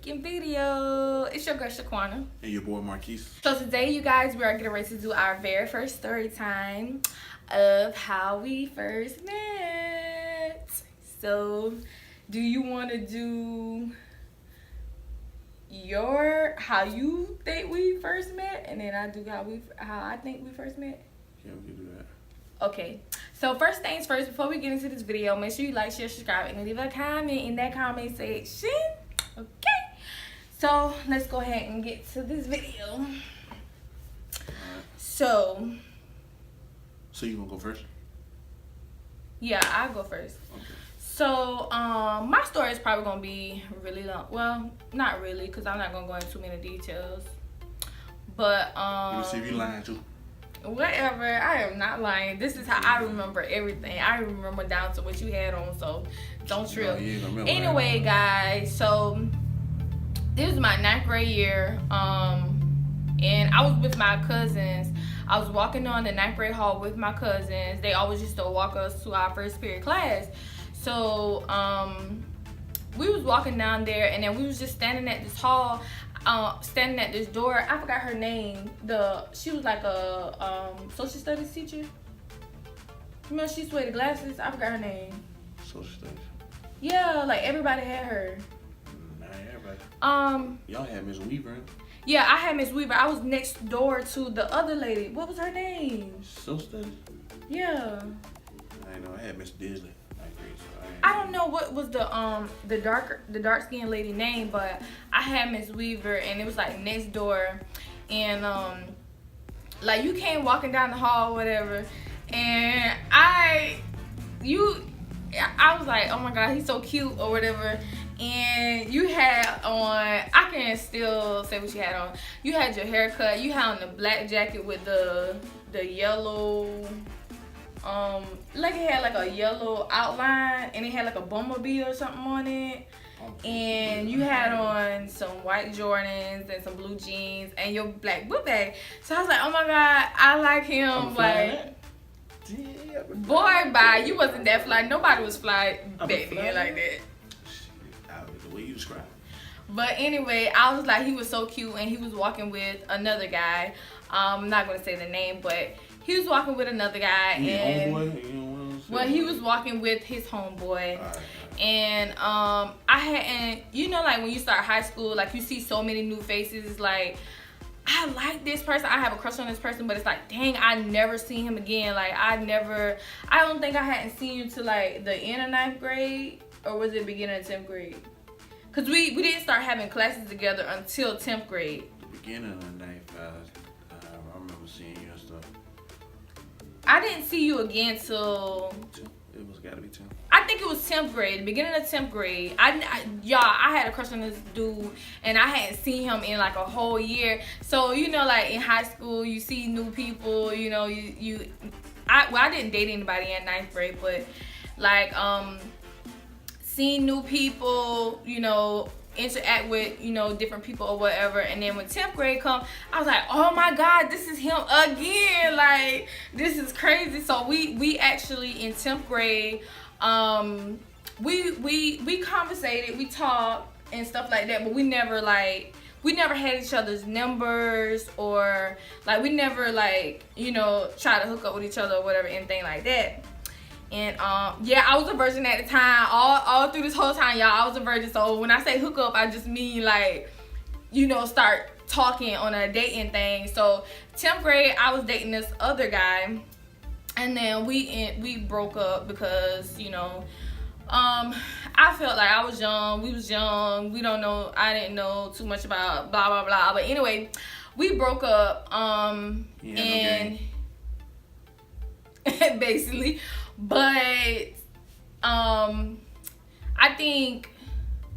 freaking video. It's your girl Shaquana. And your boy Marquis. So today, you guys, we are getting ready to do our very first story time of how we first met. So, do you want to do how you think we first met, and then I do how I think we first met? Yeah, we can do that. Okay, so first things first, before we get into this video, make sure you like, share, subscribe, and leave a comment in that comment section. Okay, so let's go ahead and get to this video. Alright. So you gonna go first? yeah, I'll go first. Okay. So my story is probably gonna be really long. Well, not really, because I'm not gonna go into too many details. But Let me see if you lying too. whatever, I am not lying. This is how I remember everything. I remember down to what you had on, so don't trip. No, you ain't gonna remember. Anyway, guys, so this was my 9th grade year, and I was with my cousins. I was walking on the 9th grade hall with my cousins. They always used to walk us to our first period class. So we was walking down there, and then we was just standing at this hall, standing at this door. I forgot her name. She was like a social studies teacher. Remember, she used to wear the glasses. I forgot her name. Social studies. Yeah, like everybody had her. Nah, everybody. Y'all had Miss Weaver. Yeah, I had Miss Weaver. I was next door to the other lady. What was her name? Social studies. Yeah. I know. I had Miss Disley. I don't know what was the dark skinned lady name, but I had Miss Weaver, and it was like next door, and like you came walking down the hall or whatever, and I was like, oh my god, he's so cute or whatever. And you had on, I can still say what you had on. You had your haircut. You had on the black jacket with the yellow, like it had like a yellow outline, and it had like a bumblebee or something on it. And you had on some white Jordans and some blue jeans and your black book bag. So I was like, oh my god, I like him. Like, boy, bye. You wasn't that fly. Nobody was fly back then like that. The way you describe it. But anyway, I was like, he was so cute, and he was walking with another guy. I'm not gonna say the name, but he was walking with another guy, and well, he was walking with his homeboy. Right. And I hadn't, you know, like when you start high school, like you see so many new faces. It's like, I like this person, I have a crush on this person, but it's like, dang, I never seen him again. Like I don't think I hadn't seen you till like the end of 9th grade, or was it beginning of 10th grade? Cause we didn't start having classes together until 10th grade. The beginning of the 9th, I remember seeing you and stuff. I didn't see you again till it was gotta be 10th. I think it was 10th grade, the beginning of 10th grade. I had a crush on this dude, and I hadn't seen him in like a whole year. So, you know, like in high school, you see new people, you know, I didn't date anybody in 9th grade, but like, seeing new people, you know, interact with, you know, different people or whatever. And then when 10th grade come, I was like, oh my god, this is him again. Like, this is crazy. So we actually in 10th grade, we conversated, we talked and stuff like that, but we never had each other's numbers, or like we never, like, you know, try to hook up with each other or whatever, anything like that. And yeah, I was a virgin at the time. All through this whole time, y'all, I was a virgin. So when I say hook up, I just mean like, you know, start talking on a dating thing. So 10th grade, I was dating this other guy, and then we broke up because, you know, I felt like I was young. We was young. I didn't know too much about blah blah blah. But anyway, we broke up. And basically. But I think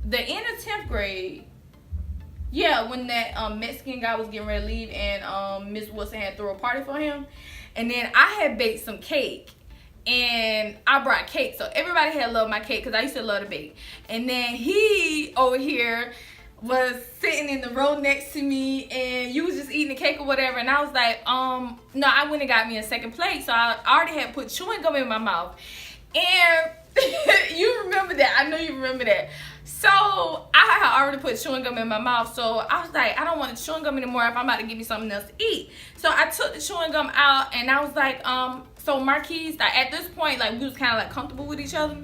the end of 10th grade, yeah, when that Mexican guy was getting ready to leave, and Miss Wilson had thrown a party for him, and then I had baked some cake, and I brought cake, so everybody had loved my cake because I used to love to bake. And then he over here was sitting in the row next to me, and you was just eating the cake or whatever, and I was like, no, I went and got me a second plate, so I already had put chewing gum in my mouth. And you remember that, I know you remember that. So I had already put chewing gum in my mouth. So I was like, I don't want the chewing gum anymore if I'm about to give me something else to eat. So I took the chewing gum out and I was like, so Marquis, like at this point, like we was kind of like comfortable with each other.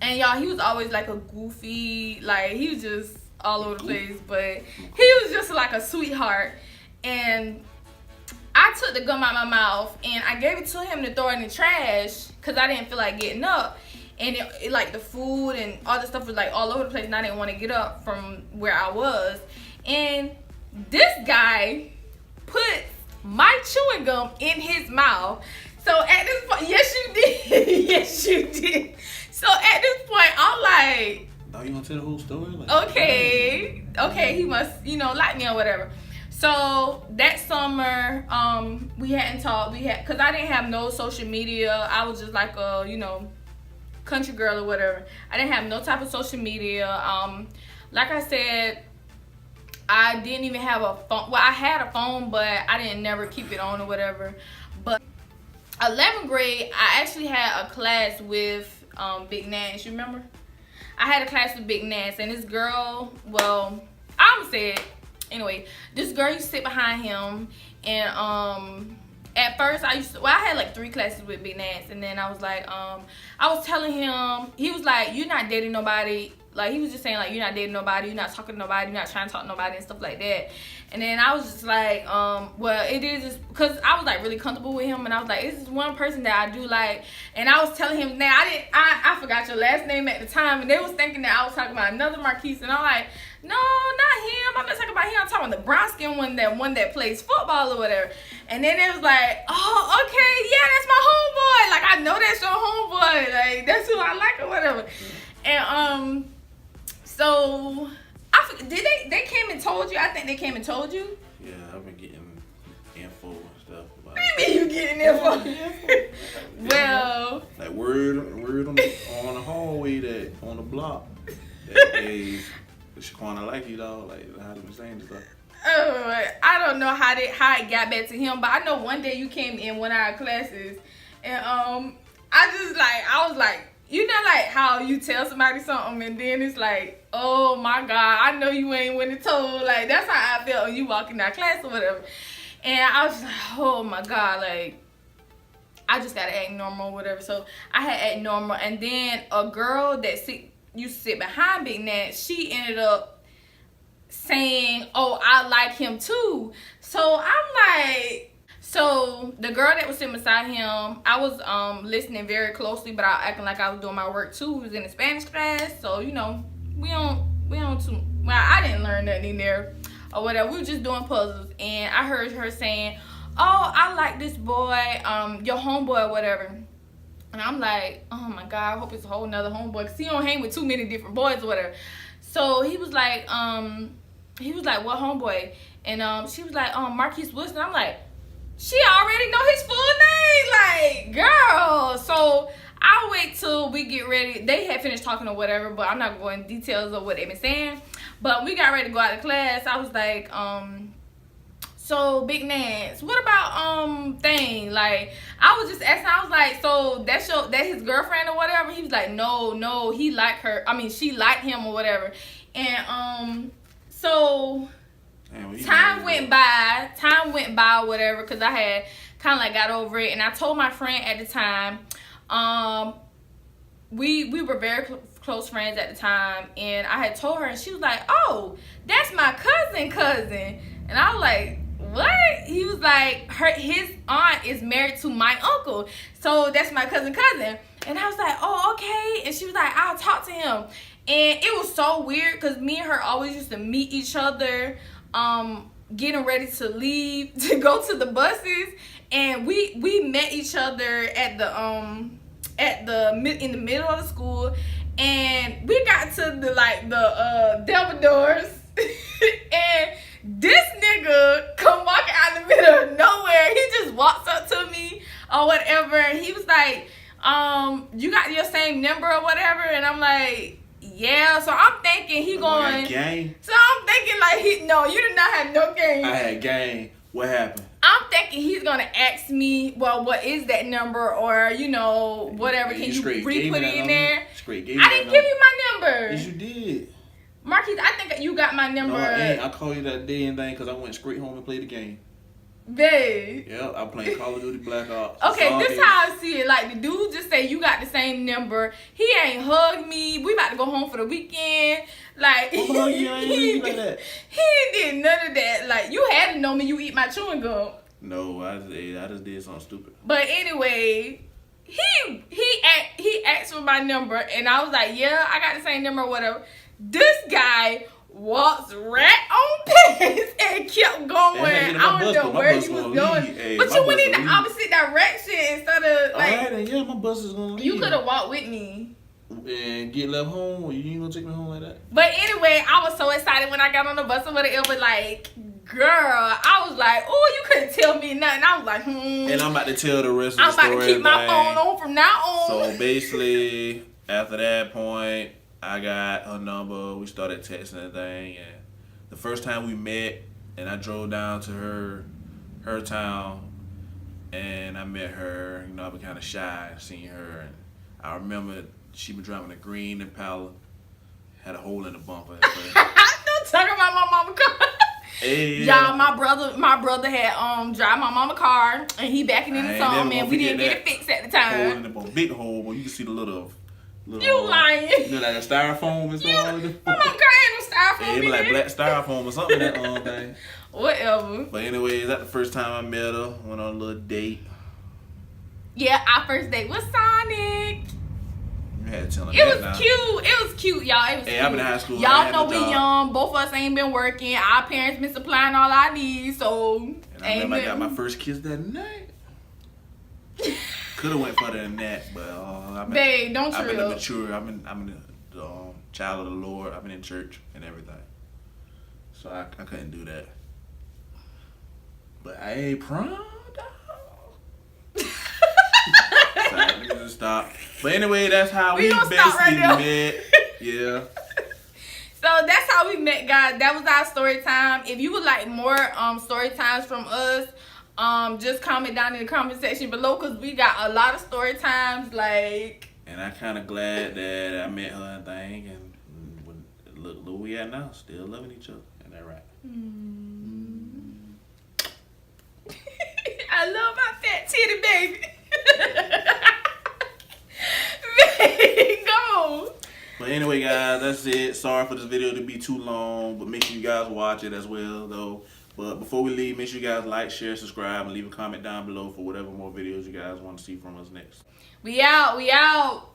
And y'all, he was always like a goofy, like he was just all over the place, but he was just like a sweetheart. And I took the gum out my mouth and I gave it to him to throw in the trash because I didn't feel like getting up. And it like the food and all the stuff was like all over the place and I didn't want to get up from where I was. And this guy put my chewing gum in his mouth. So at this point, yes you did. Yes you did. So at this point, I'm like, oh, you gonna tell the whole story? Like, okay, he must, like me or whatever. So that summer, we hadn't talked. Cause I didn't have no social media. I was just like a, country girl or whatever. I didn't have no type of social media. Like I said, I didn't even have a phone. Well, I had a phone, but I didn't never keep it on or whatever. But 11th grade, I actually had a class with Big Nance. You remember? I had a class with Big Nance, and this girl, well, I'm gonna say it. Anyway, this girl used to sit behind him, and at first I had like 3 classes with Big Nance, and then I was like, I was telling him, he was like, you're not dating nobody. Like, he was just saying, like, you're not dating nobody, you're not talking to nobody, you're not trying to talk to nobody and stuff like that. And then I was just like, well, it is just, because I was, like, really comfortable with him, and I was like, this is one person that I do like, and I was telling him, now, I forgot your last name at the time, and they was thinking that I was talking about another Marquis, and I'm like, no, not him, I'm not talking about him, I'm talking about the brown skin one that plays football or whatever. And then it was like, oh, okay, yeah, that's my homeboy, like, I know that's your homeboy, like, that's who I like or whatever. And, so, did they came and told you? I think they came and told you. Yeah, I've been getting info and stuff about What do you mean you getting info? Well, like word on the hallway that on the block that hey, Shaquana like you dog, like how they been saying stuff. I don't know how it got back to him, but I know one day you came in one of our classes, and I was like. You know, like how you tell somebody something and then it's like, oh my God, I know you ain't when it told. Like, that's how I felt when you walk in that class or whatever. And I was like, oh my God, like, I just gotta act normal or whatever. So I had act normal. And then a girl that used to sit behind Big Nat, she ended up saying, oh, I like him too. So I'm like, so the girl that was sitting beside him, I was listening very closely, but I acting like I was doing my work too. We was in a Spanish class, so we don't too. Well, I didn't learn nothing in there or whatever. We were just doing puzzles, and I heard her saying, "Oh, I like this boy, your homeboy or whatever." And I'm like, "Oh my God, I hope it's a whole nother homeboy, cause he don't hang with too many different boys or whatever." So he was like, "What homeboy?" And she was like, Marquis Wilson. I'm like. She already know his full name, like, girl. So I'll wait till we get ready. They had finished talking or whatever, but I'm not going into details of what they've been saying. But we got ready to go out of class. I was like, so Big Nance, what about thing? Like, I was just asking. I was like, so that his girlfriend or whatever? He was like, no, he liked her. I mean, she liked him or whatever. And so. Time went by, whatever, because I had kind of like got over it, and I told my friend at the time, we were very close friends at the time, and I had told her, and she was like, oh, that's my cousin, and I was like, what? He was like, his aunt is married to my uncle, so that's my cousin, and I was like, oh, okay, and she was like, I'll talk to him, and it was so weird, because me and her always used to meet each other, getting ready to leave to go to the buses, and we met each other at the in the middle of the school, and we got to the devil doors and this nigga come walking out in the middle of nowhere. He just walks up to me or whatever, and he was like, you got your same number or whatever, and I'm like, yeah. So I'm thinking he going. Gang. So I'm thinking like no, you did not have no game. I had game. What happened? I'm thinking he's gonna ask me, well, what is that number, or you know, whatever. Can you re-put it in there? I didn't give you my number. Yes, you did. Marquis, I think you got my number. No, I ain't. I called you that day and thing because I went straight home and played the game. Babe. Yep, I played Call of Duty Black Ops. Okay, this how I see it. Like, the dude just say you got the same number. He ain't hugged me. We about to go home for the weekend. Like, he ain't like that. He ain't did none of that. Like, you had to know me. You eat my chewing gum. No, I just did something stupid. But anyway, he asked for my number, and I was like, yeah, I got the same number or whatever. This guy walks right on past and kept going. I don't know where he was going. Hey, but you went in the opposite direction instead of like. Alright, then yeah, my bus is gonna leave. You could have walked with me. And get left home, or you ain't gonna take me home like that? But anyway, I was so excited when I got on the bus or whatever. Like, girl, I was like, oh, you couldn't tell me nothing. I was like, And I'm about to tell the rest of the story. I'm about to keep my phone on from now on. So basically, after that point, I got her number. We started texting and thing. And the first time we met, and I drove down to her town, and I met her. You know, I was kind of shy seeing her. And I remember she was driving a green Impala, had a hole in the bumper. Don't talk about my mama car. Hey, y'all, my brother had drive my mama car, and he backing in the song, man. We didn't get it fixed at the time. Hole in the bumper, big hole, but you can see the little you lying. You know, like a styrofoam and stuff. My mama car ain't no styrofoam. Yeah, it be like black styrofoam or something that thing. Whatever. But anyways, that's the first time I met her. Went on a little date. Yeah, our first date was Sonic. You had to tell him It was cute. It was cute, y'all. It was cute. I've been in high school. Y'all know we young. Both of us ain't been working. Our parents been supplying all our needs, so. And I remember I got my first kiss that night. Could have went further than that, but babe, don't I've been trip. mature. I'm the child of the Lord. I've been in church and everything, so I couldn't do that. But I ain't prom. Sorry, let me just stop. But anyway, that's how we basically met. Yeah. So that's how we met, guys. That was our story time. If you would like more story times from us, just comment down in the comment section below, because we got a lot of story times. Like, and I'm kind of glad that I met her and thing, and look where we at now, still loving each other. Ain't that right? I love my fat titty baby. Baby, go. But anyway, guys, that's it. Sorry for this video to be too long, but make sure you guys watch it as well, though. But before we leave, make sure you guys like, share, subscribe, and leave a comment down below for whatever more videos you guys want to see from us next. We out.